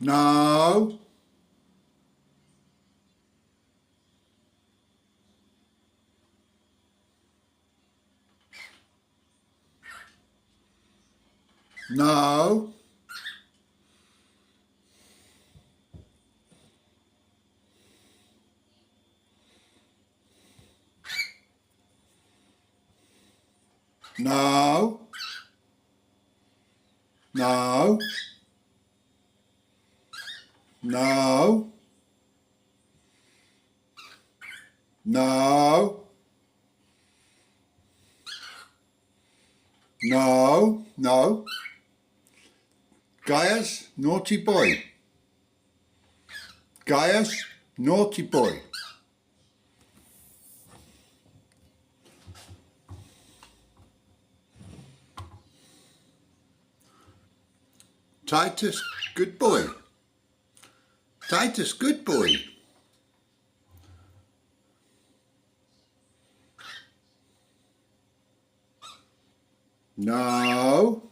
No. No. No. No. No. No. No. No. Gaius, naughty boy. Gaius, naughty boy. Titus, good boy. Titus, good boy. No.